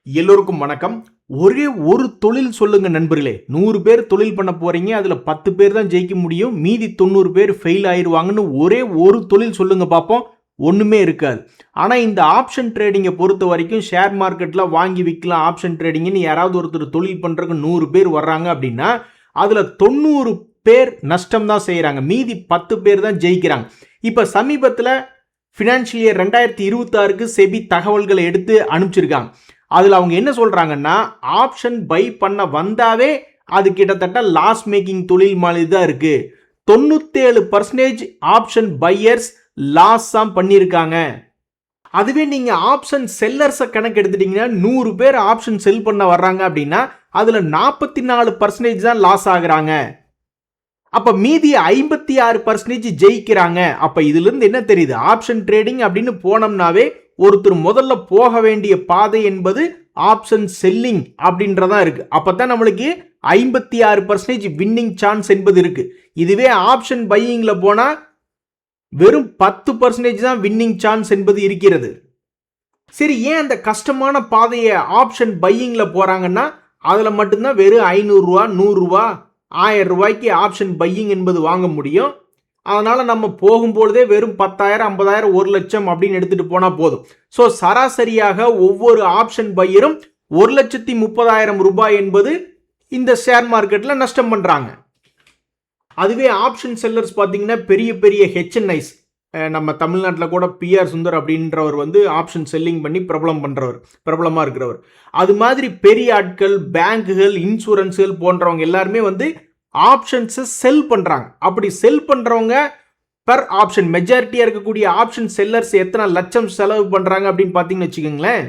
எல்லோருக்கும் வணக்கம். ஒரே ஒரு தொழில் சொல்லுங்க நண்பர்களே. 100 பேர் தொழில் பண்ண போறீங்க, அதுல 10 பேர் தான் ஜெயிக்க முடியும், மீதி 90 பேர் ஃபெயில் ஆயிருவாங்கன்னு ஒரே ஒரு தொழில் சொல்லுங்க பார்ப்போம். ஒண்ணுமே இருக்காது. ஆனா இந்த ஆப்ஷன் ட்ரேடிங்கை பொறுத்த வரைக்கும் ஷேர் மார்க்கெட்ல வாங்கி விற்கலாம் ஆப்ஷன் ட்ரேடிங்னு யாராவது ஒருத்தர் தொழில் பண்றதுக்கு 100 பேர் வர்றாங்க அப்படின்னா அதுல 90 பேர் நஷ்டம் தான் செய்யறாங்க, மீதி 10 பேர் தான் ஜெயிக்கிறாங்க. இப்ப சமீபத்துல ஃபினான்ஷியல் இயர் 2026க்கு செபி தகவல்களை எடுத்து அனுப்பிச்சிருக்காங்க. அதில் அவங்க என்ன சொல்கிறாங்கன்னா, ஆப்ஷன் பை பண்ண வந்தாவே அது கிட்டத்தட்ட லாஸ் மேக்கிங் தொழில் மாதிரி தான் இருக்குது. 97% ஆப்ஷன் பையர்ஸ் லாஸ் தான் பண்ணியிருக்காங்க. அதுவே நீங்கள் ஆப்ஷன் செல்லர்ஸை கணக்கு எடுத்துட்டீங்கன்னா 100 பேர் ஆப்ஷன் செல் பண்ண வர்றாங்க அப்படின்னா அதில் 44% தான் லாஸ் ஆகுறாங்க. அப்போ மீதி 56% ஜெயிக்கிறாங்க. அப்போ இதுலேருந்து என்ன தெரியுது, ஆப்ஷன் ட்ரேடிங் அப்படின்னு போனோம்னாவே ஒருத்தர் முதல்ல போக வேண்டிய பாதை என்பது ஆப்ஷன் செல்லிங் அப்படின்றதா இருக்கு. அப்பதான் நம்மளுக்கு 56% வின்னிங் சான்ஸ் என்பது இருக்கு. இதுவே ஆப்ஷன் பையிங்ல போனா வெறும் 10% தான் வின்னிங் சான்ஸ் என்பது இருக்கிறது. சரி, ஏன் அந்த கஷ்டமான பாதையை ஆப்ஷன் பையிங்ல போறாங்கன்னா அதுல மட்டும்தான் வெறும் 500 ரூபா 100 ரூபா 1000 ரூபாய்க்கு ஆப்ஷன் பையிங் என்பது வாங்க முடியும். அதனால நம்ம போகும்பொழுதே வெறும் 10,000 50,000 1,00,000 அப்படின்னு எடுத்துட்டு போனா போதும். ஸோ சராசரியாக ஒவ்வொரு ஆப்ஷன் பையரும் 1,30,000 ரூபாய் என்பது இந்த ஷேர் மார்க்கெட்ல நஷ்டம் பண்றாங்க. அதுவே ஆப்ஷன் செல்லர்ஸ் பார்த்தீங்கன்னா பெரிய பெரிய ஹெச்என்ஐஸ், நம்ம தமிழ்நாட்டில் கூட பிஆர் சுந்தர் அப்படின்றவர் ஆப்ஷன் செல்லிங் பண்ணி பிரபலமா இருக்கிறவர். அது மாதிரி பெரிய ஆட்கள், பேங்குகள், இன்சூரன்ஸ்கள் போன்றவங்க எல்லாருமே ஆப்ஷன்ஸை செல் பண்றாங்க. அப்படி செல் பண்றவங்க பெர் ஆப்ஷன் மெஜாரிட்டியா இருக்கக்கூடிய ஆப்ஷன் செல்லர்ஸ் எத்தனை லட்சம் செலவு பண்றாங்க அப்படின்னு பாத்தீங்கன்னு வச்சுக்கோங்களேன்,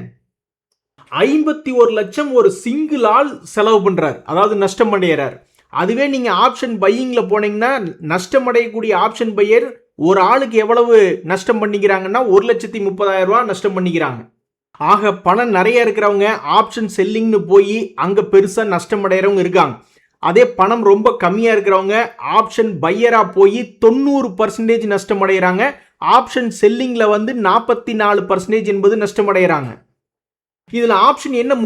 51 லட்சம் ஒரு சிங்கிள் ஆள் செலவு பண்றாரு, அதாவது நஷ்டம் அடைகிறார். அதுவே நீங்க ஆப்ஷன் பையிங்ல போனீங்கன்னா நஷ்டம் அடையக்கூடிய ஆப்ஷன் பையர் ஒரு ஆளுக்கு எவ்வளவு நஷ்டம் பண்ணிக்கிறாங்கன்னா 1,30,000 ரூபாய் நஷ்டம் பண்ணிக்கிறாங்க. ஆக பணம் நிறைய இருக்கிறவங்க ஆப்ஷன் செல்லிங்னு போய் அங்க பெருசா நஷ்டம் அடைகிறவங்க இருக்காங்க. அதே பணம் ரொம்ப கம்மியா இருக்கிறவங்க ஆப்ஷன் பையரா போய் 90% நஷ்டம் அடைகிறாங்க. ஆப்ஷன் செல்லிங்ல 44% என்பது நஷ்டம் அடைகிறாங்க. இதுல ஆப்ஷன் என்ன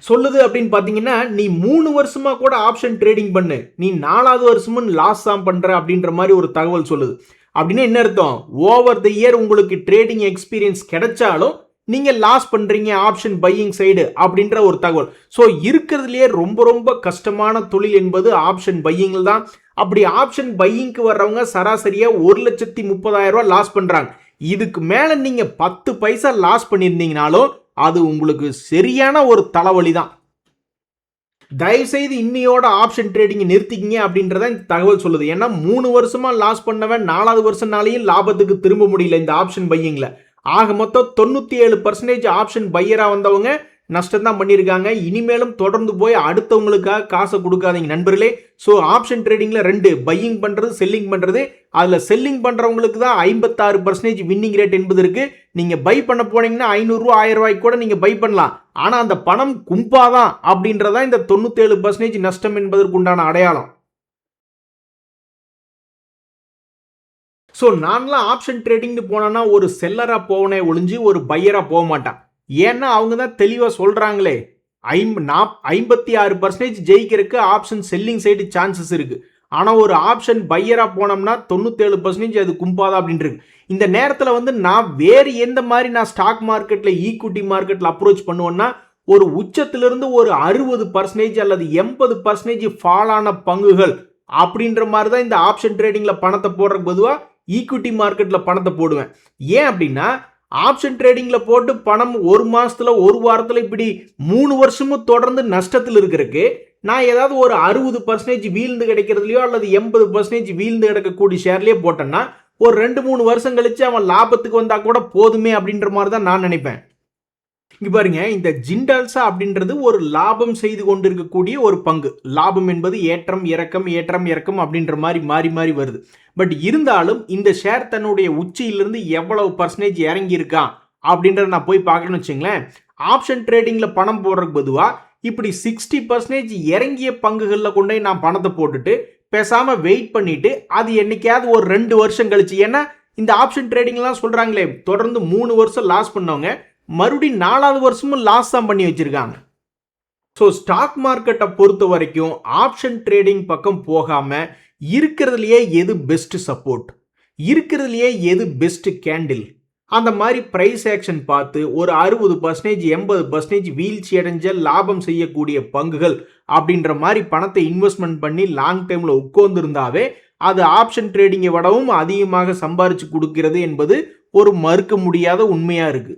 சொல்லுது அப்படின்னு பாத்தீங்கன்னா, நீ 3 வருஷமா கூட ஆப்ஷன் ட்ரேடிங் பண்ணு, நீ 4வது வருஷமும் லாஸ் தான் பண்ற அப்படின்ற மாதிரி ஒரு தகவல் சொல்லுது. அப்படின்னா என்ன அர்த்தம், ஓவர் தி இயர் உங்களுக்கு ட்ரேடிங் எக்ஸ்பீரியன்ஸ் கிடைச்சாலும் நீங்க லாஸ் பண்றீங்க ஆப்ஷன் பையிங் சைடு அப்படின்ற ஒரு தகவல். ஸோ இருக்கிறதுலயே ரொம்ப ரொம்ப கஷ்டமான தொழில் என்பது ஆப்ஷன் பையிங் தான். அப்படி ஆப்ஷன் பையிங்க்கு வர்றவங்க சராசரியா 1,30,000 ரூபாய் லாஸ் பண்றாங்க. இதுக்கு மேல நீங்க 10 பைசா லாஸ் பண்ணியிருந்தீங்கனாலும் அது உங்களுக்கு சரியான ஒரு தலைவலி தான். தயவுசெய்து இன்னையோட ஆப்ஷன் ட்ரேடிங் நிறுத்திக்கிங்க அப்படின்றத இந்த தகவல் சொல்லுது. ஏன்னா 3 வருஷமா லாஸ் பண்ணவன் 4வது வருஷம்னாலையும் லாபத்துக்கு திரும்ப முடியல இந்த ஆப்ஷன் பையிங்ல. ஆக மொத்தம் 97% ஆப்ஷன் பையரா வந்தவங்க நஷ்டம் தான் பண்ணியிருக்காங்க. இனிமேலும் தொடர்ந்து போய் அடுத்தவங்களுக்காக காசை கொடுக்காதீங்க நண்பர்களே. ஸோ ஆப்ஷன் ட்ரேடிங்ல 2, பையிங் பண்றது, செல்லிங் பண்றது. அதுல செல்லிங் பண்றவங்களுக்கு தான் 56% வின்னிங் ரேட் என்பது இருக்கு. நீங்க பை பண்ண போனீங்கன்னா 500 ரூபாய் 1000 ரூபாய்க்கு கூட நீங்க பை பண்ணலாம். ஆனா அந்த பணம் கும்பாதான் அப்படின்றதா இந்த 97% நஷ்டம் என்பதற்கு உண்டான அடையாளம். ஸோ நான்லாம் ஆப்ஷன் ட்ரேடிங்னு போனேன்னா ஒரு செல்லராக போவனே ஒழிஞ்சு ஒரு பையராக போக மாட்டான். ஏன்னா அவங்க தான் தெளிவாக சொல்கிறாங்களே, 56% ஜெயிக்கிறதுக்கு ஆப்ஷன் செல்லிங் சைடு சான்சஸ் இருக்கு. ஆனால் ஒரு ஆப்ஷன் பையராக போனோம்னா 97% அது கும்பாதா அப்படின்றது. இந்த நேரத்தில் நான் வேறு எந்த மாதிரி நான் ஸ்டாக் மார்க்கெட்டில் ஈக்விட்டி மார்க்கெட்டில் அப்ரோச் பண்ணுவேன்னா, ஒரு உச்சத்திலிருந்து ஒரு 60% அல்லது 80% ஃபாலான பங்குகள் அப்படின்ற மாதிரி தான் இந்த ஆப்ஷன் ட்ரேடிங்ல பணத்தை போடுறதுக்கு பொதுவாக ஈக்விட்டி மார்க்கெட்ல பணத்தை போடுவேன். ஏன் அப்படின்னா ஆப்ஷன் ட்ரேடிங்ல போட்டு பணம் ஒரு மாசத்துல ஒரு வாரத்துல இப்படி 3 வருஷமும் தொடர்ந்து நஷ்டத்தில் இருக்கிறதுக்கு நான் ஏதாவது ஒரு 60% வீழ்ந்து கிடைக்கிறதுலையோ அல்லது 80% வீழ்ந்து கிடைக்கக்கூடிய ஷேர்லயே போட்டேன்னா ஒரு 2-3 வருஷம் கழிச்சு அவன் லாபத்துக்கு வந்தா கூட போதுமே அப்படின்ற மாதிரி தான் நான் நினைப்பேன். இங்க பாருங்க, இந்த ஜிண்டால்சா அப்படின்றது ஒரு லாபம் செய்து கொண்டிருக்கக்கூடிய ஒரு பங்கு. லாபம் என்பது ஏற்றம் இறக்கம் ஏற்றம் இறக்கம் அப்படின்ற மாதிரி மாறி மாறி வருது. பட் இருந்தாலும் இந்த ஷேர் தன்னுடைய உச்சியிலிருந்து எவ்வளவு பர்சன்டேஜ் இறங்கி இருக்கான் அப்படின்றத நான் போய் பார்க்கணும்னு வச்சுங்களேன். ஆப்ஷன் ட்ரேடிங்ல பணம் போடுறதுக்கு பொதுவா இப்படி 60% இறங்கிய பங்குகளில் கொண்டு நான் பணத்தை போட்டுட்டு பேசாம வெயிட் பண்ணிட்டு அது என்னைக்காவது ஒரு 2 வருஷம் கழிச்சு, ஏன்னா இந்த ஆப்ஷன் ட்ரேடிங்லாம் சொல்றாங்களே தொடர்ந்து 3 வருஷம் லாஸ் பண்ணவங்க மறுபடியும் 4வது வருஷமும் லாஸ் தான் பண்ணி வச்சிருக்காங்க. ஸோ ஸ்டாக் மார்க்கெட்டை பொறுத்த வரைக்கும் ஆப்ஷன் ட்ரேடிங் பக்கம் போகாம இருக்கிறதுலையே எது பெஸ்ட் சப்போர்ட், இருக்கிறதுலையே எது பெஸ்ட் கேண்டில், அந்த மாதிரி ப்ரைஸ் ஆக்ஷன் பார்த்து ஒரு 60% 80% வீழ்ச்சி அடைஞ்ச லாபம் செய்யக்கூடிய பங்குகள் அப்படின்ற மாதிரி பணத்தை இன்வெஸ்ட்மெண்ட் பண்ணி லாங் டைமில் உட்கார்ந்துருந்தாவே அது ஆப்ஷன் ட்ரேடிங்கை விடவும் அதிகமாக சம்பாரிச்சு கொடுக்கிறது என்பது ஒரு மறுக்க முடியாத உண்மையாக இருக்குது.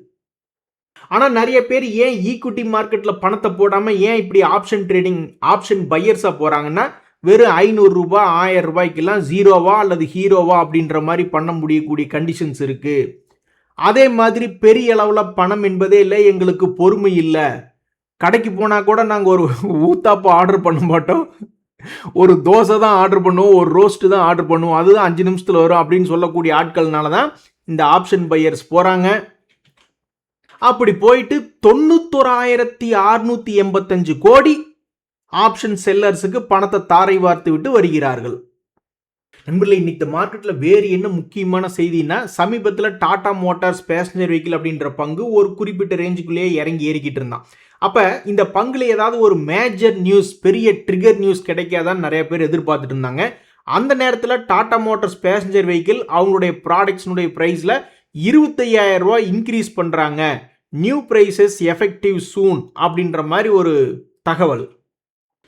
ஆனால் நிறைய பேர் ஏன் ஈக்விட்டி மார்க்கெட்டில் பணத்தை போடாமல் ஏன் இப்படி ஆப்ஷன் ட்ரேடிங் ஆப்ஷன் பையர்ஸாக போகிறாங்கன்னா, வெறும் 500 ரூபாய் 1000 ரூபாய்க்கெல்லாம் ஜீரோவா அல்லது ஹீரோவா அப்படின்ற மாதிரி பண்ண முடியக்கூடிய கண்டிஷன்ஸ் இருக்குது. அதே மாதிரி பெரிய அளவில் பணம் என்பதே இல்லை, எங்களுக்கு பொறுமை இல்லை, கடைக்கு போனால் கூட நாங்கள் ஒரு ஊத்தாப்பு ஆர்டர் பண்ண மாட்டோம், ஒரு தோசை தான் ஆர்டர் பண்ணுவோம், ஒரு ரோஸ்ட்டு தான் ஆர்டர் பண்ணுவோம், அதுதான் 5 நிமிஷத்தில் வரும் அப்படின்னு சொல்லக்கூடிய ஆட்கள்னால தான் இந்த ஆப்ஷன் பையர்ஸ் போகிறாங்க. அப்படி போயிட்டு 91,685 கோடி ஆப்ஷன் செல்லர்ஸுக்கு பணத்தை தாரை வார்த்து விட்டு வருகிறார்கள். நண்பர்களே, இன்னைக்கு மார்க்கெட்டில் வேறு என்ன முக்கியமான செய்தின்னா, சமீபத்தில் டாடா மோட்டார்ஸ் பேசஞ்சர் வெஹிக்கிள் அப்படின்ற பங்கு ஒரு குறிப்பிட்ட ரேஞ்சுக்குள்ளேயே இறங்கி ஏறிக்கிட்டு இருந்தான். அப்போ இந்த பங்குல ஏதாவது ஒரு மேஜர் நியூஸ், பெரிய ட்ரிகர் நியூஸ் கிடைக்காதான்னு நிறைய பேர் எதிர்பார்த்துட்டு இருந்தாங்க. அந்த நேரத்தில் டாடா மோட்டார்ஸ் பேசஞ்சர் வெஹிக்கிள் அவங்களுடைய ப்ராடக்ட்ஸ்னுடைய ப்ரைஸில் 25,000 ரூபாய் இன்க்ரீஸ் பண்ணுறாங்க, நியூ ப்ரைஸஸ் எஃபெக்டிவ் சூன் அப்படின்ற மாதிரி ஒரு தகவல்.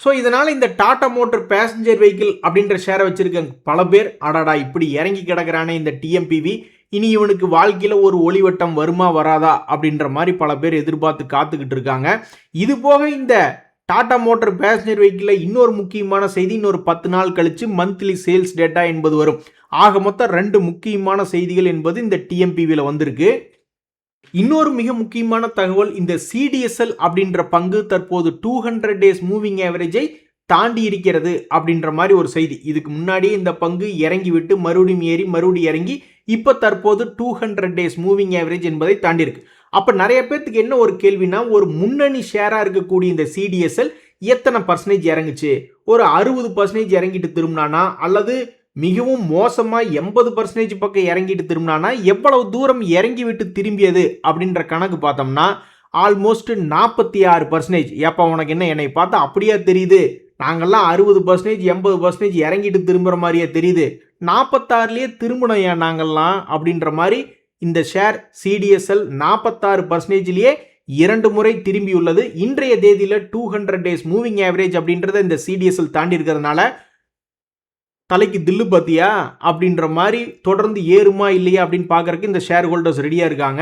ஸோ இதனால் இந்த டாடா மோட்டார் பேசஞ்சர் வெஹிக்கிள் அப்படின்ற ஷேரை வச்சிருக்க பல பேர், அடாடா இப்படி இறங்கி கிடக்கிறானே இந்த டிஎம்பிவி, இனி இவனுக்கு வாழ்க்கையில் ஒரு ஒளிவட்டம் வருமா வராதா அப்படின்ற மாதிரி பல பேர் எதிர்பார்த்து காத்துக்கிட்டு இருக்காங்க. இது போக இந்த டாடா மோட்டார் பேசஞ்சர் வெஹிக்கிளில் இன்னொரு முக்கியமான செய்தி, இன்னொரு 10 நாள் கழிச்சு மந்த்லி சேல்ஸ் டேட்டா என்பது வரும். ஆக மொத்தம் 2 முக்கியமான செய்திகள் என்பது இந்த டிஎம்பிவியில் வந்திருக்கு. இன்னொரு மிக முக்கியமான தகவல், இந்த சிடிஎஸ்எல் அப்படின்ற பங்கு தற்போது 200 டேஸ் மூவிங் ஆவரேஜை தாண்டி இருக்கிறது அப்படின்ற மாதிரி ஒரு செய்தி. இதுக்கு முன்னாடியே இந்த பங்கு இறங்கி விட்டு மறுபடியும் ஏறி மறுபடியும் இறங்கி இப்போ தற்போது 200 டேஸ் மூவிங் ஆவரேஜ் என்பதை தாண்டி இருக்கு. அப்போ நிறைய பேர்த்துக்கு என்ன ஒரு கேள்வினா, ஒரு முன்னணி ஷேராக இருக்கக்கூடிய இந்த சிடிஎஸ்எல் எத்தனை பர்சன்டேஜ் இறங்குச்சு, ஒரு 60% இறங்கிட்டு திரும்பினானா அல்லது மிகவும் மோசமாக 80% பக்கம் இறங்கிட்டு திரும்பினானா, எவ்வளவு தூரம் இறங்கி விட்டு திரும்பியது அப்படின்ற கணக்கு பார்த்தோம்னா ஆல்மோஸ்ட் 46%. ஏப்பா உனக்கு என்ன என்னை பார்த்தா அப்படியா தெரியுது, நாங்கள்லாம் 60% 80% இறங்கிட்டு திரும்புகிற மாதிரியே தெரியுது, 46லேயே திரும்பணும் ஏன் நாங்கள்லாம் அப்படின்ற மாதிரி இந்த ஷேர் சிடிஎஸ்எல் 46%லேயே 2 முறை திரும்பியுள்ளது. இன்றைய தேதியில் 200 டேஸ் மூவிங் ஆவரேஜ் அப்படின்றத இந்த சிடிஎஸ்எல் தாண்டி இருக்கிறதுனால தலைக்கு தில்லு பார்த்தியா அப்படின்ற மாதிரி தொடர்ந்து ஏறுமா இல்லையா அப்படின்னு பார்க்கறதுக்கு இந்த ஷேர் ஹோல்டர்ஸ் ரெடியாக இருக்காங்க.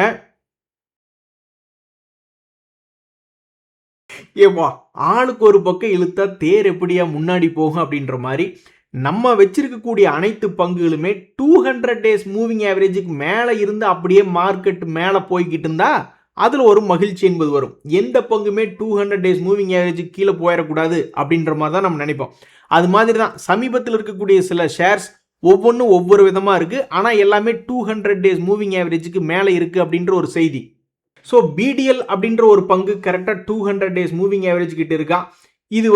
ஏப்பா ஆளுக்கு ஒரு பக்கம் இழுத்தா தேர் எப்படியா முன்னாடி போகும் அப்படின்ற மாதிரி நம்ம வச்சிருக்கக்கூடிய அனைத்து பங்குகளுமே 200 டேஸ் மூவிங் ஆவரேஜுக்கு மேலே இருந்து அப்படியே மார்க்கெட் மேலே போய்கிட்டு இருந்தா அதில் ஒரு மகிழ்ச்சி என்பது வரும். எந்த பங்குமே 200 டேஸ் மூவிங் ஆவரேஜுக்கு கீழே போயிடக்கூடாது அப்படின்ற மாதிரி தான் நம்ம நினைப்போம். அது மாதிரி தான் சமீபத்தில் இருக்கக்கூடிய சில ஷேர்ஸ் ஒவ்வொன்றும் ஒவ்வொரு விதமாக இருக்குது, ஆனால் எல்லாமே 200 டேஸ் மூவிங் ஆவரேஜுக்கு மேலே இருக்குது அப்படின்ற ஒரு செய்தி. ஸோ பிடிஎல் அப்படின்ற ஒரு பங்கு கரெக்டாக 200 டேஸ் மூவிங் ஆவரேஜ் கிட்ட இருக்கா. இது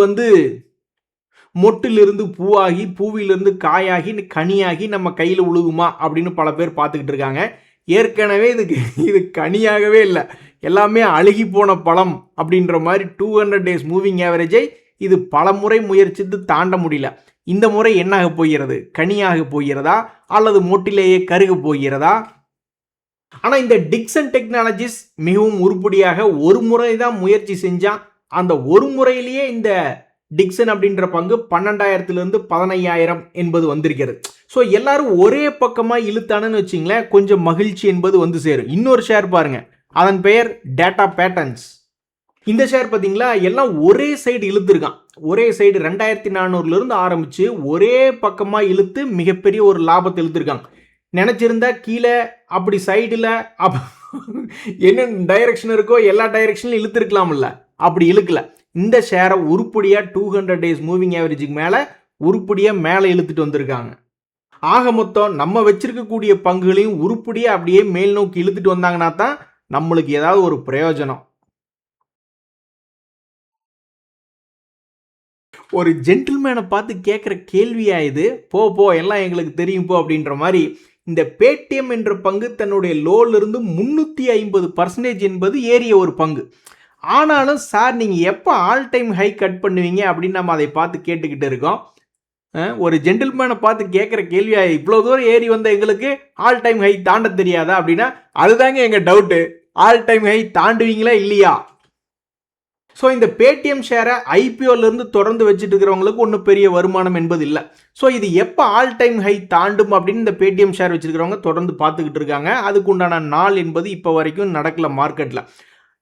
மொட்டிலிருந்து பூவாகி, பூவிலிருந்து காயாகி, கனியாகி நம்ம கையில் உழுகுமா அப்படின்னு பல பேர் பார்த்துக்கிட்டு இருக்காங்க. ஏற்கனவே இது கனியாகவே இல்லை, எல்லாமே அழுகி போன பழம் அப்படின்ற மாதிரி 200 டேஸ் மூவிங் ஆவரேஜை இது பல முறை முயற்சித்து தாண்ட முடியல. இந்த முறை என்னாக போகிறது, கனியாக போகிறதா அல்லது மொட்டிலேயே கருக போகிறதா? ஆனால் இந்த டிக்சன் டெக்னாலஜிஸ் மிகவும் உருப்படியாக ஒரு முறை தான் முயற்சி செஞ்சா, அந்த ஒரு முறையிலேயே இந்த டிக்சன் அப்படின்ற பங்கு 12,000 15,000 என்பது வந்திருக்கிறது. ஸோ எல்லாரும் ஒரே பக்கமாக இழுத்தானு வச்சிங்களேன், கொஞ்சம் மகிழ்ச்சி என்பது வந்து சேரும். இன்னொரு ஷேர் பாருங்க, அதன் பெயர் டேட்டா பேட்டர்ன்ஸ். இந்த ஷேர் பார்த்தீங்களா, எல்லாம் ஒரே சைடு இழுத்துருக்கான். ஒரே சைடு 2,400 ஆரம்பித்து ஒரே பக்கமாக இழுத்து மிகப்பெரிய ஒரு லாபத்தை இழுத்துருக்காங்க. நினச்சிருந்தா கீழே அப்படி சைடில் என்ன டைரக்ஷன் இருக்கோ எல்லா டைரக்ஷன்லையும் இழுத்துருக்கலாம்ல, அப்படி இழுக்கல. இந்த ஷேரை உருப்படியாக 200 டேஸ் மூவிங் ஆவரேஜுக்கு மேலே உருப்படியாக மேலே இழுத்துட்டு வந்திருக்காங்க. ஆக மொத்தம் நம்ம வச்சிருக்கக்கூடிய பங்குகளையும் உருப்படியாக அப்படியே மேல் நோக்கி இழுத்துட்டு வந்தாங்கன்னா தான் நம்மளுக்கு ஏதாவது ஒரு பிரயோஜனம். ஒரு ஜென்டில்மேனை பார்த்து கேட்குற கேள்வியா இது? போ எல்லாம் எங்களுக்கு தெரியும் போ அப்படின்ற மாதிரி இந்த பேடிஎம் என்ற பங்கு தன்னுடைய லோலிருந்து 350% என்பது ஏறிய ஒரு பங்கு. ஆனாலும் சார் நீங்கள் எப்போ ஆல் டைம் ஹை கட் பண்ணுவீங்க அப்படின்னு நம்ம அதை பார்த்து கேட்டுக்கிட்டு இருக்கோம். ஒரு ஜென்டில்மேனை பார்த்து கேட்குற கேள்வியா, இவ்வளோ தூரம் ஏறி வந்த எங்களுக்கு ஆல் டைம் ஹை தாண்ட தெரியாதா அப்படின்னா, அதுதாங்க எங்கள் டவுட்டு. ஆல் டைம் ஹை தாண்டுவீங்களா இல்லையா? ஸோ இந்த பேடிஎம் ஷேரை ஐபிஓலேருந்து தொடர்ந்து வச்சுட்டு இருக்கிறவங்களுக்கு ஒன்றும் பெரிய வருமானம் என்பது இல்லை. ஸோ இது எப்போ ஆல் டைம் ஹை தாண்டும் அப்படின்னு இந்த பேடிஎம் ஷேர் வச்சுருக்கிறவங்க தொடர்ந்து பார்த்துக்கிட்டு இருக்காங்க. அதுக்கு உண்டான நாள் என்பது இப்போ வரைக்கும் நடக்கல மார்க்கெட்டில்.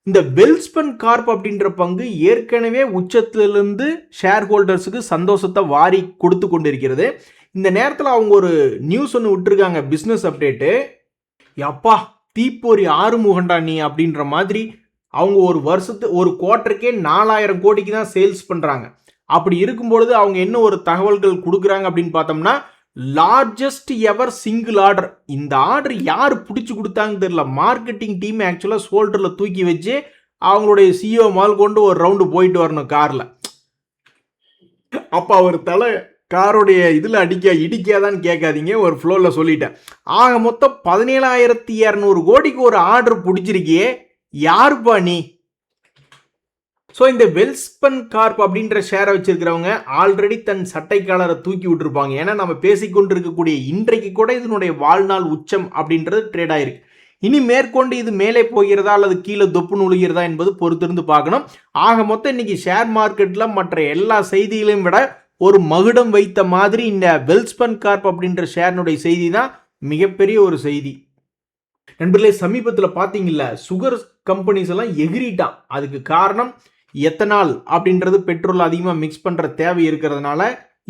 இந்த வெல்ஸ்பன் கார்ப் அப்படின்ற பங்கு ஏற்கனவே உச்சத்திலிருந்து ஷேர் ஹோல்டர்ஸுக்கு சந்தோஷத்தை வாரி கொடுத்து கொண்டிருக்கிறது. இந்த நேரத்தில் அவங்க ஒரு நியூஸ் ஒன்று விட்டுருக்காங்க, பிஸ்னஸ் அப்டேட்டு. அப்பா தீப்பொறி ஆறுமுகண்டா நீ அப்படின்ற மாதிரி அவங்க ஒரு குவார்ட்டருக்கே 4000 கோடிக்கு தான் சேல்ஸ் பண்ணுறாங்க. அப்படி இருக்கும்பொழுது அவங்க என்ன ஒரு தகவல்கள் கொடுக்குறாங்க அப்படின்னு பார்த்தோம்னா, லார்ஜஸ்ட் எவர் சிங்கிள் ஆர்டர். இந்த ஆர்டர் யார் பிடிச்சி கொடுத்தாங்கன்னு தெரியல. மார்க்கெட்டிங் டீம் ஆக்சுவலாக ஷோல்டரில் தூக்கி வச்சு அவங்களுடைய சிஓ மால் கொண்டு ஒரு ரவுண்டு போயிட்டு வரணும் காரில். அப்போ அவர் தலை காரோடைய இதில் இடிக்காதான்னு கேட்காதீங்க, ஒரு ஃப்ளோவில் சொல்லிட்டேன். ஆக மொத்தம் 17,200 கோடிக்கு ஒரு ஆர்டர் பிடிச்சிருக்கியே, யாருப்பா நீ? ஸோ இந்த வெல்ஸ்பன் கார்ப் அப்படின்ற ஷேரை வச்சிருக்கிறவங்க ஆல்ரெடி தன் சட்டை காலரை தூக்கி விட்டுருப்பாங்க. ஏன்னா நம்ம பேசிக்கொண்டு இருக்கக்கூடிய இன்றைக்கு கூட இதனுடைய வாழ்நாள் உச்சம் அப்படின்றது ட்ரேட் ஆயிருக்கு. இனி மேற்கொண்டு இது மேலே போகிறதா அல்லது கீழே தொப்பு நுழுகிறதா என்பது பொறுத்திருந்து பார்க்கணும். ஆக மொத்தம் இன்னைக்கு ஷேர் மார்க்கெட்டில் மற்ற எல்லா செய்திகளையும் விட ஒரு மகுடம் வைத்த மாதிரி இந்த வெல்ஸ்பன் கார்ப் அப்படின்ற ஷேரினுடைய செய்தி தான் மிகப்பெரிய ஒரு செய்தி. நண்பர்களே, சமீபத்தில் பார்த்தீங்கல்ல, சுகர் கம்பெனிஸ் எல்லாம் எகிரிட்டான். அதுக்கு காரணம் எத்தனால் அப்படின்றது பெட்ரோல் அதிகமாக மிக்ஸ் பண்ணுற தேவை இருக்கிறதுனால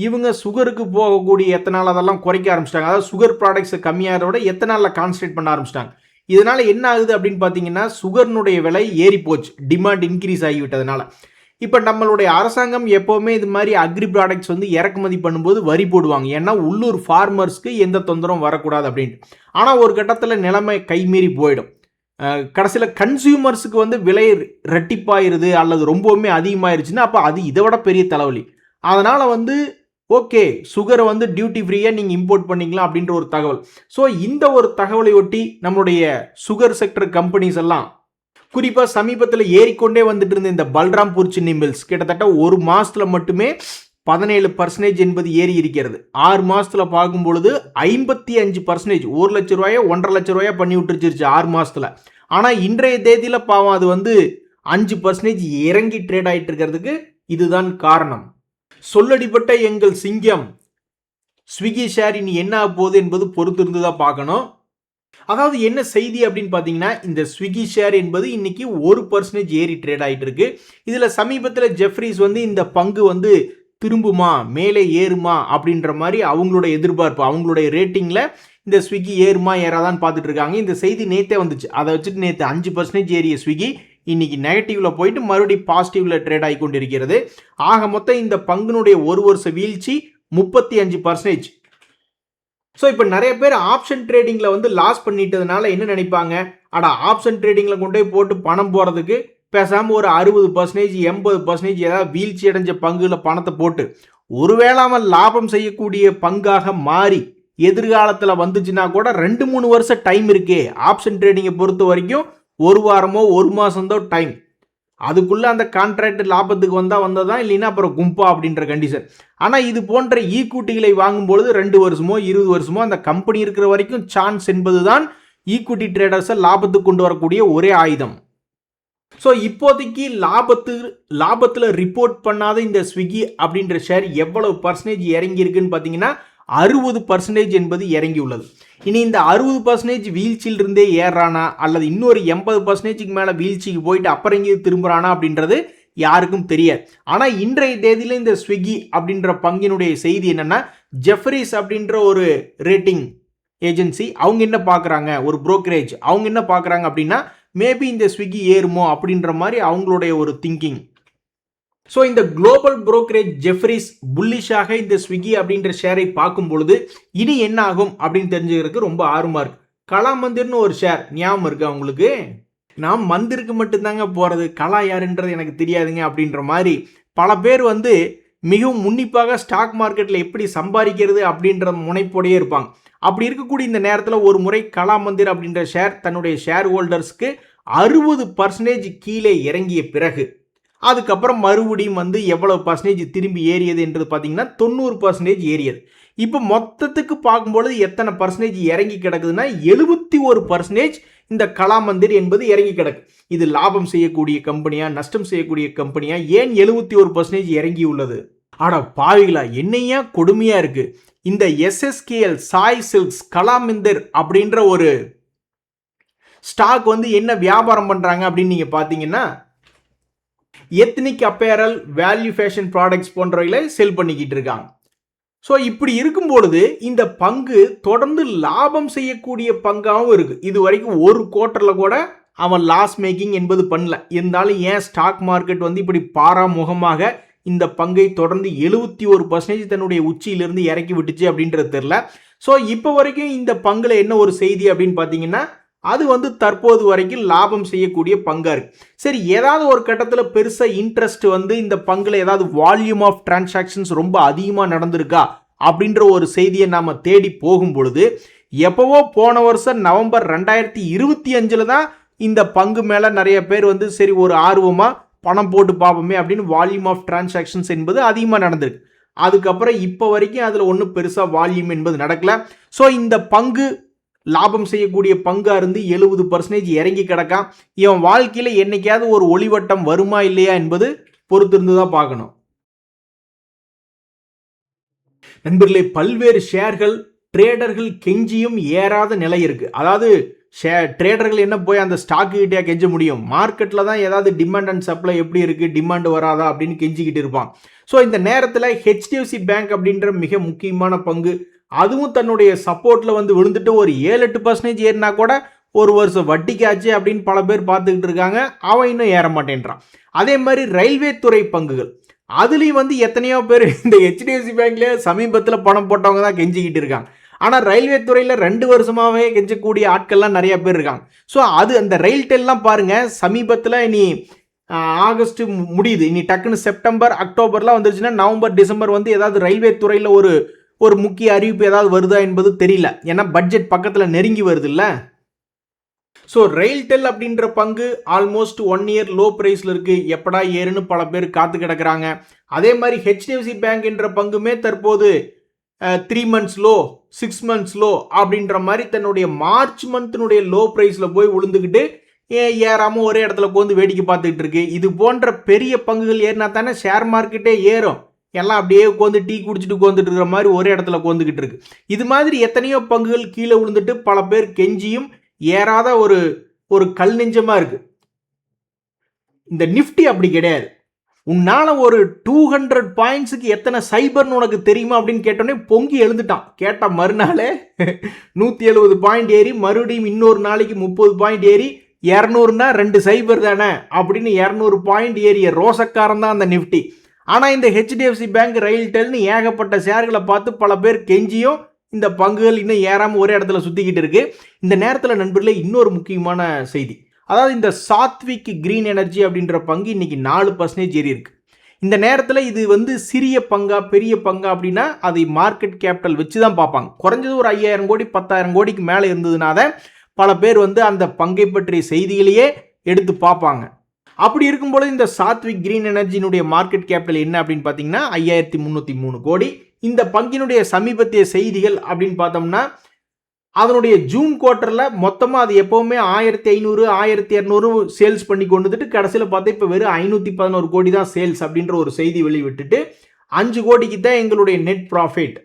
இவங்க சுகருக்கு போகக்கூடிய எத்தனால் அதெல்லாம் குறைக்க ஆரம்பிச்சிட்டாங்க. அதாவது சுகர் ப்ராடக்ட்ஸை கம்மியாகிறத விட எத்தனாலில் கான்சன்ட்ரேட் பண்ண ஆரம்பிச்சிட்டாங்க. இதனால் என்ன ஆகுது அப்படின்னு பார்த்தீங்கன்னா, சுகர்னுடைய விலை ஏறி போச்சு, டிமாண்ட் இன்க்ரீஸ் ஆகிவிட்டதுனால. இப்போ நம்மளுடைய அரசாங்கம் எப்போவுமே இது மாதிரி அக்ரி ப்ராடக்ட்ஸ் வந்து இறக்குமதி பண்ணும்போது வரி போடுவாங்க. ஏன்னா உள்ளூர் ஃபார்மர்ஸ்க்கு எந்த தொந்தரவும் வரக்கூடாது அப்படின்ட்டு. ஆனால் ஒரு கட்டத்தில் நிலைமை கைமீறி போயிடும். கடைசியில் கன்சியூமர்ஸுக்கு வந்து விலை ரெட்டிப்பாயிருது அல்லது ரொம்பவுமே அதிகமாயிருச்சுன்னா அப்போ அது இதை விட பெரிய தலைவலி. அதனால் வந்து ஓகே, சுகரை வந்து டியூட்டி ஃப்ரீயாக நீங்கள் இம்போர்ட் பண்ணிக்கலாம் அப்படின்ற ஒரு தகவல். ஸோ இந்த ஒரு தகவலை ஒட்டி நம்மளுடைய சுகர் செக்டர் கம்பெனிஸ் எல்லாம் குறிப்பாக சமீபத்தில் ஏறிக்கொண்டே வந்துட்டு இருந்த இந்த பல்ராம்பூர் சின்னி மில்ஸ் கிட்டத்தட்ட ஒரு மாதத்தில் மட்டுமே 17% என்பது ஏறி இருக்கிறது. 6 மாதத்தில் பார்க்கும் பொழுது 55%, 1 லட்ச ரூபாயை 1.5 லட்ச ரூபாயா பண்ணி விட்டுருச்சிருச்சு 6 மாதத்தில். ஆனால் இன்றைய தேதியில் பாவம் அது வந்து 5% இறங்கி ட்ரேட் ஆகிட்டு இருக்கிறதுக்கு இதுதான் காரணம். சொல்லடிப்பட்ட எங்கள் சிங்கம் ஸ்விக்கி ஷேர் இனி என்ன ஆக போகுது என்பது பொறுத்திருந்து தான் பார்க்கணும். அதாவது என்ன செய்தி அப்படின்னு பார்த்தீங்கன்னா, இந்த ஸ்விக்கி ஷேர் என்பது இன்னைக்கு 1% ஏறி ட்ரேட் ஆகிட்டு இருக்கு. இதில் சமீபத்தில் ஜெஃப்ரீஸ் வந்து இந்த பங்கு வந்து திரும்புமா, மேலே ஏறுமா அப்படின்ற மாதிரி அவங்களோட எதிர்பார்ப்பு, அவங்களுடைய ரேட்டிங்கில் இந்த ஸ்விக்கி ஏறுமா ஏறாதான்னு பார்த்துட்டு இருக்காங்க. இந்த செய்தி நேற்றே வந்துச்சு. அதை வச்சுட்டு நேற்று 5% ஏறிய ஸ்விக்கி இன்னைக்கு நெகட்டிவ்ல போயிட்டு மறுபடியும் பாசிட்டிவ்ல ட்ரேட் ஆகி கொண்டிருக்கிறது. ஆக மொத்தம் இந்த பங்குனுடைய ஒரு வருஷ வீழ்ச்சி 35%. ஸோ இப்போ நிறைய பேர் ஆப்ஷன் ட்ரேடிங்கில் வந்து லாஸ் பண்ணிட்டதுனால என்ன நினைப்பாங்க, அடா ஆப்ஷன் ட்ரேடிங்கில் கொண்டு போய் போட்டு பணம் போகிறதுக்கு பேசாமல் ஒரு 60%, 80% ஏதாவது வீழ்ச்சி அடைஞ்ச பங்குல பணத்தை போட்டு ஒருவேளை அவன் லாபம் செய்யக்கூடிய பங்காக மாறி எதிர்காலத்தில் வந்துச்சுன்னா கூட 2-3 வருஷம் டைம் இருக்கே. ஆப்ஷன் ட்ரேடிங்கை பொறுத்த வரைக்கும் 1 வாரமோ 1 மாதம்தான் டைம். அதுக்குள்ளே அந்த கான்ட்ராக்ட் லாபத்துக்கு வந்ததான், இல்லைன்னா அப்புறம் கும்பா அப்படின்ற கண்டிஷன். ஆனால் இது போன்ற ஈக்விட்டிகளை வாங்கும்பொழுது 2 வருஷமோ 20 வருஷமோ அந்த கம்பெனி இருக்கிற வரைக்கும் சான்ஸ் என்பது தான் ஈக்விட்டி ட்ரேடர்ஸை லாபத்துக்கு கொண்டு வரக்கூடிய ஒரே ஆயுதம். ஸோ இப்போதைக்கு லாபத்தில் ரிப்போர்ட் பண்ணாத இந்த ஸ்விக்கி அப்படின்ற ஷேர் எவ்வளவு பர்சன்டேஜ் இறங்கி இருக்குன்னு பார்த்தீங்கன்னா 60% என்பது இறங்கி உள்ளது. இனி இந்த 60% வீழ்ச்சியிலிருந்தே ஏறானா அல்லது இன்னொரு 80%க்கு மேலே வீழ்ச்சிக்கு போயிட்டு அப்புறம் இங்கே திரும்புறானா அப்படின்றது யாருக்கும் தெரியாது. ஆனால் இன்றைய தேதியில் இந்த ஸ்விக்கி அப்படின்ற பங்கினுடைய செய்தி என்னன்னா, ஜெஃப்ரீஸ் அப்படின்ற ஒரு ரேட்டிங் ஏஜென்சி அவங்க என்ன பார்க்குறாங்க, ஒரு புரோக்கரேஜ் அவங்க என்ன பார்க்குறாங்க அப்படின்னா, மேபி இந்த ஸ்விக்கி ஏறுமோ அப்படின்ற மாதிரி அவங்களுடைய ஒரு திங்கிங். ஸோ இந்த குளோபல் புரோக்கரேஜ் ஜெஃப்ரீஸ் புல்லிஷாக இந்த ஸ்விக்கி அப்படின்ற ஷேரை பார்க்கும் பொழுது இனி என்ன ஆகும் அப்படின்னு தெரிஞ்சுக்கிறதுக்கு ரொம்ப ஆர்வமாக இருக்கு. கலா மந்திர்னு ஒரு ஷேர் ஞாபகம் இருக்கு அவங்களுக்கு? நான் மந்திருக்கு மட்டும்தாங்க போகிறது, கலா யாருன்றது எனக்கு தெரியாதுங்க அப்படின்ற மாதிரி பல பேர் வந்து மிகவும் உன்னிப்பாக ஸ்டாக் மார்க்கெட்டில் எப்படி சம்பாதிக்கிறது அப்படின்ற முனைப்போடையே இருப்பாங்க. அப்படி இருக்கக்கூடிய இந்த நேரத்தில் ஒரு முறை கலாமந்திர் அப்படின்ற ஷேர் தன்னுடைய ஷேர் ஹோல்டர்ஸ்க்கு 60% கீழே இறங்கிய பிறகு அதுக்கப்புறம் மறுபடியும் வந்து எவ்வளவு பர்சன்டேஜ் திரும்பி ஏறியது என்று பார்த்தீங்கன்னா 90% ஏறியது. இப்போ மொத்தத்துக்கு பார்க்கும்பொழுது எத்தனை பர்சன்டேஜ் இறங்கி கிடக்குதுன்னா 71% இந்த கலாமந்திர் என்பது இறங்கி கிடக்கு. இது லாபம் செய்யக்கூடிய கம்பெனியா நஷ்டம் செய்யக்கூடிய கம்பெனியா, ஏன் 71% இறங்கி உள்ளது? ஆனா பாவிகளா, என்னையா கொடுமையா இருக்கு. இந்த SSKL சாய் சில்க்ஸ் கலாமந்திர் அப்படின்ற ஒரு ஸ்டாக் வந்து என்ன வியாபாரம் பண்றாங்க அப்படின்னு நீங்க பாத்தீங்கன்னா, ethnic apparel, value fashion products போன்றவைகளை செல் பண்ணிக்கிட்டு இருக்காங்க. ஸோ இப்படி இருக்கும்பொழுது இந்த பங்கு தொடர்ந்து லாபம் செய்யக்கூடிய பங்காகவும் இருக்கு. இது வரைக்கும் ஒரு குவார்ட்டரில் கூட அவன் லாஸ் மேக்கிங் என்பது பண்ணல. இருந்தாலும் ஏன் ஸ்டாக் மார்க்கெட் வந்து இப்படி பாராமுகமாக இந்த பங்கை தொடர்ந்து 71% தன்னுடைய உச்சியிலிருந்து இறக்கி விட்டுச்சு அப்படின்றது தெரியல. ஸோ இப்போ வரைக்கும் இந்த பங்குல என்ன ஒரு செய்தி அப்படின்னு பார்த்தீங்கன்னா, அது வந்து தற்போது வரைக்கும் லாபம் செய்யக்கூடிய பங்கா இருக்கு. சரி, ஏதாவது ஒரு கட்டத்தில் பெருசா இன்ட்ரெஸ்ட் வந்து இந்த பங்குல ஏதாவது வால்யூம் ஆஃப் டிரான்சாக்ஷன்ஸ் ரொம்ப அதிகமாக நடந்திருக்கா அப்படின்ற ஒரு செய்தியை நாம தேடி போகும் பொழுது, எப்பவோ போன வருஷம் நவம்பர் 2025 தான் இந்த பங்கு மேல நிறைய பேர் வந்து சரி ஒரு ஆர்வமா பணம் போட்டு பார்ப்போமே அப்படின்னு வால்யூம் ஆஃப் டிரான்சாக்ஷன்ஸ் என்பது அதிகமாக நடந்திருக்கு. அதுக்கப்புறம் இப்போ வரைக்கும் அதில் ஒன்றும் பெருசாக வால்யூம் என்பது நடக்கல. ஸோ இந்த பங்கு லாபம் செய்யக்கூடிய பங்கா இருந்து 70% இறங்கி கிடக்கான். இவன் வாழ்க்கையில் என்னைக்காவது ஒரு ஒளிவட்டம் வருமா இல்லையா என்பது பொறுத்திருந்து தான் பார்க்கணும். நண்பர்களே, பல்வேறு ஷேர்கள் ட்ரேடர்கள் கெஞ்சியும் ஏறாத நிலை இருக்கு. அதாவது ட்ரேடர்கள் என்ன போய் அந்த ஸ்டாக்கு கிட்டே கெஞ்ச முடியும்? மார்க்கெட்டில் தான் ஏதாவது டிமாண்ட் அண்ட் சப்ளை எப்படி இருக்கு, டிமாண்ட் வராதா அப்படின்னு கெஞ்சிக்கிட்டு இருப்பான். ஸோ இந்த நேரத்தில் HDFC பேங்க் அப்படின்ற மிக முக்கியமான பங்கு, அதுவும் தன்னுடைய சப்போர்ட்டில் வந்து விழுந்துட்டு ஒரு 7-8% ஏறினா கூட ஒரு வருஷம் வட்டிக்காச்சு அப்படின்னு பல பேர் பார்த்துக்கிட்டு இருக்காங்க. அவன் இன்னும் ஏற மாட்டேன்றான். அதே மாதிரி ரயில்வே துறை பங்குகள், அதுலேயும் வந்து எத்தனையோ பேர் இந்த HDFC பேங்க்லேயே சமீபத்தில் பணம் போட்டவங்க தான் கெஞ்சிக்கிட்டு இருக்காங்க. ஆனால் ரயில்வே துறையில் 2 வருஷமாகவே கெஞ்சக்கூடிய ஆட்கள்லாம் நிறைய பேர் இருக்காங்க. ஸோ அது அந்த ரயில்டெல்லாம் பாருங்க, சமீபத்தில் இனி ஆகஸ்ட் முடியுது, இனி டக்குன்னு செப்டம்பர் அக்டோபர்லாம் வந்துருச்சுன்னா நவம்பர் டிசம்பர் வந்து ஏதாவது ரயில்வே துறையில் ஒரு முக்கிய அறிவிப்பு ஏதாவது வருதா என்பது தெரியல. ஏன்னா பட்ஜெட் பக்கத்தில் நெருங்கி வருது இல்லை. ஸோ ரெயில்டெல் அப்படின்ற பங்கு ஆல்மோஸ்ட் 1 இயர் லோ பிரைஸில் இருக்கு. எப்படா ஏறுன்னு பல பேர் காத்து கிடக்குறாங்க. அதே மாதிரி HDFC பேங்க் என்ற பங்குமே தற்போது 3 months லோ, 6 months லோ அப்படின்ற மாதிரி தன்னுடைய மார்ச் மந்த்தினுடைய லோ பிரைஸில் போய் விழுந்துக்கிட்டு ஏறாமல் ஒரே இடத்துல உட்காந்து வேடிக்கை பார்த்துக்கிட்டு இருக்கு. இது போன்ற பெரிய பங்குகள் ஏறினா தானே ஷேர் மார்க்கெட்டே ஏறும். எல்லாம் அப்படியே உட்காந்து டீ குடிச்சிட்டு உட்காந்துட்டு இருக்கிற மாதிரி ஒரே இடத்துல உட்காந்துக்கிட்டு இருக்கு. இது மாதிரி எத்தனையோ பங்குகள் கீழே விழுந்துட்டு பல பேர் கெஞ்சியும் ஏறாத ஒரு கல் நெஞ்சமா இருக்கு. இந்த நிஃப்டி அப்படி கிடையாது. உன்னால ஒரு 200 பாயிண்ட்ஸுக்கு எத்தனை சைபர்னு உனக்கு தெரியுமா அப்படின்னு கேட்டோன்னே பொங்கி எழுந்துட்டான். கேட்ட மறுநாளே 170 பாயிண்ட் ஏறி, மறுபடியும் இன்னொரு நாளைக்கு 30 பாயிண்ட் ஏறி, 200னா 2 சைபர் தானே அப்படின்னு 200 பாயிண்ட் ஏறிய ரோசக்காரன் தான் அந்த நிஃப்டி. ஆனால் இந்த HDFC பேங்க், ரயில்டெல்னு ஏகப்பட்ட ஷேர்களை பார்த்து பல பேர் கெஞ்சியும் இந்த பங்குகள் இன்னும் ஏறாமல் ஒரே இடத்துல சுற்றிக்கிட்டு இருக்கு. இந்த நேரத்தில் நண்பர்களே இன்னொரு முக்கியமான செய்தி, அதாவது இந்த சாத்விக் கிரீன் எனர்ஜி அப்படின்ற பங்கு இன்னைக்கு 4% ஏறி இருக்கு. இந்த நேரத்தில் இது வந்து சிறிய பங்கா பெரிய பங்கா அப்படின்னா அதை மார்க்கெட் கேபிட்டல் வச்சு தான் பார்ப்பாங்க. குறைஞ்சது ஒரு 5000 கோடி 10,000 கோடிக்கு மேலே இருந்ததுனால பல பேர் வந்து அந்த பங்கை பற்றிய செய்திகளையே எடுத்து பார்ப்பாங்க. அப்படி இருக்கும்போது இந்த சாத்விக் கிரீன் எனர்ஜியினுடைய மார்க்கெட் கேபிட்டல் என்ன அப்படின்னு பார்த்தீங்கன்னா 5303 கோடி. இந்த பங்கினுடைய சமீபத்திய செய்திகள் அப்படின்னு பார்த்தோம்னா, அதனுடைய ஜூன் குவார்ட்டரில் மொத்தமாக அது எப்போவுமே 1500 1200 சேல்ஸ் பண்ணி கொண்டு வந்துட்டு கடைசியில் பார்த்தா இப்போ வெறும் 511 கோடி தான் சேல்ஸ் அப்படின்ற ஒரு செய்தி வெளிவிட்டுட்டு 5 கோடிக்கு தான் எங்களுடைய நெட் ப்ராஃபிட்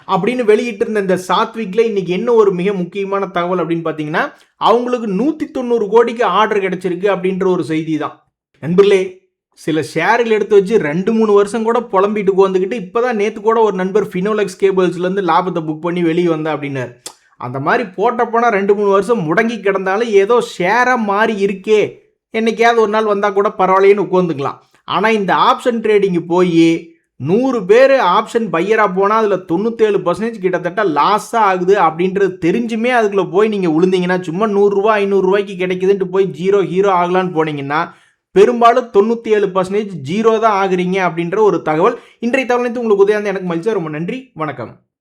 அப்படின்னு வெளியிட்டு இருந்த இந்த சாத்விக்ல இன்னைக்கு என்ன ஒரு மிக முக்கியமான தகவல் அப்படின்னு பார்த்தீங்கன்னா, அவங்களுக்கு 190 கோடிக்கு ஆர்டர் கிடைச்சிருக்கு அப்படின்ற ஒரு செய்தி தான். நண்பர்களே, சில ஷேர்கள் எடுத்து வச்சு 2-3 வருஷம் கூட புலம்பிட்டு வந்துக்கிட்டு இப்போதான் நேற்று கூட ஒரு நண்பர் ஃபினோலெக்ஸ் கேபிள்ஸ்லேருந்து லாபத்தை புக் பண்ணி வெளியே வந்தா அப்படின்னாரு. அந்த மாதிரி போட்ட போனால் 2-3 வருஷம் முடங்கி கிடந்தாலும் ஏதோ ஷேராக மாறி இருக்கே, என்னைக்காவது ஒரு நாள் வந்தால் கூட பரவாயில்லைன்னு உட்காந்துக்கலாம். ஆனால் இந்த ஆப்ஷன் ட்ரேடிங்கு போய் 100 பேர் ஆப்ஷன் பையராக போனால் அதில் 97% கிட்டத்தட்ட லாஸாக ஆகுது அப்படின்றது தெரிஞ்சுமே அதுக்குள்ளே போய் நீங்கள் விழுந்தீங்கன்னா, சும்மா 100 ரூபா 500 ரூபாய்க்கு கிடைக்குதுன்ட்டு போய் ஹீரோ ஆகலான்னு போனீங்கன்னா பெரும்பாலும் 97% ஜீரோ தான் ஆகுறீங்க அப்படின்ற ஒரு தகவல். இன்றைய தகவல் உங்களுக்கு உதயம் எனக்கு மகிழ்ச்சியா. ரொம்ப நன்றி, வணக்கம்.